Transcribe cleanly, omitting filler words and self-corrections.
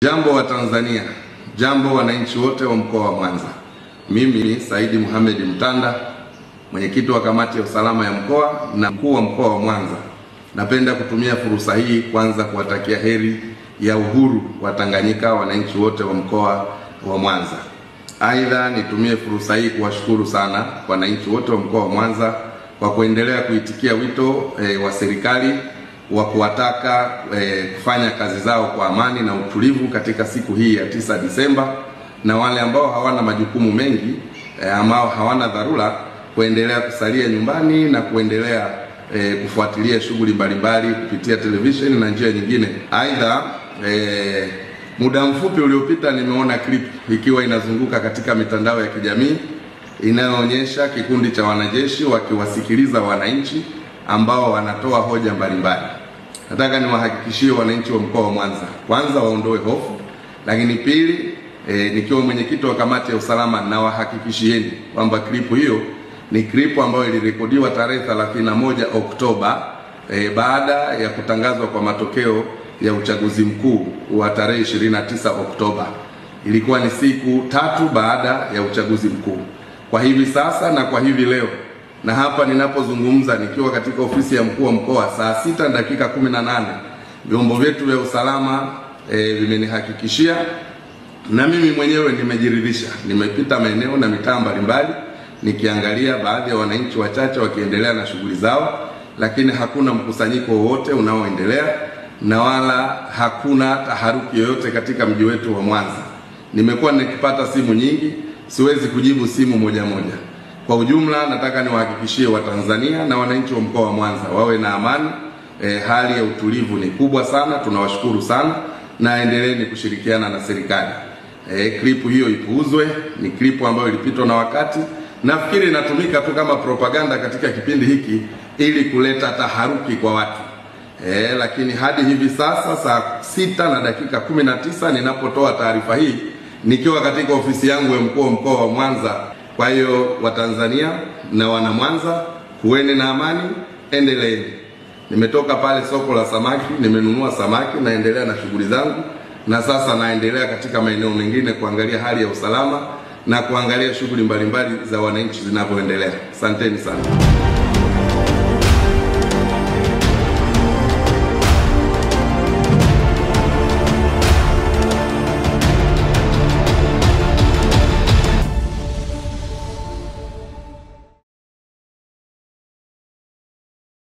Jambo wa Tanzania, jambo wananchi wote wa mkoa wa Mwanza. Mimi Saidi Mohamed Mtanda, mwenyekiti wa kamati ya usalama ya mkoa na mkuu wa mkoa wa Mwanza. Napenda kutumia fursa hii kwanza kuwatakia heri ya uhuru wa Tanganyika wananchi wote wa mkoa wa Mwanza. Aidha, nitumie fursa hii kuwashukuru sana wananchi wote wa mkoa wa Mwanza kwa kuendelea kuitikia wito wa serikali wa kuwataka kufanya kazi zao kwa amani na utulivu katika siku hii ya 9 Disemba, na wale ambao hawana majukumu mengi ambao hawana dharura kuendelea kusalia nyumbani na kuendelea kufuatilia shughuli mbalimbali kupitia televisheni na njia nyingine. Aidha, muda mfupi uliopita nimeona clip ikiwa inazunguka katika mitandao ya kijamii inayoonyesha kikundi cha wanajeshi wakiwasikiliza wananchi ambao wanatoa hoja mbalimbali. Nataka niwahakikishie wananchi wa mkoa wa Mwanza, kwanza waondoe hofu, lakini pili, nikiwa mwenyekiti wa kamati ya usalama na wahakikishieni kwamba klipu hiyo ni klipu ambayo ilirekodiwa tarehe 31 Oktoba baada ya kutangazwa kwa matokeo ya uchaguzi mkuu wa tarehe 29 Oktoba. Ilikuwa ni siku 3 baada ya uchaguzi mkuu. Kwa hivi sasa na kwa hivi leo, na hapa ninapozungumza nikiwa katika ofisi ya mkuu wa mkoa, saa 6:18 vyombo vyetu vya usalama vimenihakikishia, na mimi mwenyewe nimejiridhisha. Nimepita maeneo na mitaa mbalimbali nikiangalia baadhi ya wananchi wachache wakiendelea na shughuli zao, lakini hakuna mkusanyiko wowote unaoendelea na wala hakuna taharuki yoyote katika mji wetu wa Mwanza. Nimekuwa nikipata simu nyingi, siwezi kujibu simu moja moja. Kwa ujumla, nataka niwahakikishie Watanzania na wananchi wa mkoa wa Mwanza wawe na amani. Hali ya utulivu ni kubwa sana, tunawashukuru sana, na endeleeni kushirikiana na serikali. Klipu hiyo ipuuzwe, ni klipu ambayo ilipitwa na wakati. Nafikiri inatumika tu kama propaganda katika kipindi hiki ili kuleta taharuki kwa watu. Lakini hadi hivi sasa saa 6:19 ninapotoa taarifa hii nikiwa katika ofisi yangu ya mkuu wa mkoa wa Mwanza. Kwa hiyo Watanzania na wana Mwanza, kuweni na amani, endeleeni. Nimetoka pale soko la samaki, nimenunua samaki, naendelea na shughuli zangu, na sasa naendelea katika maeneo mengine kuangalia hali ya usalama na kuangalia shughuli mbalimbali za wananchi zinavyoendelea. Asanteni sana.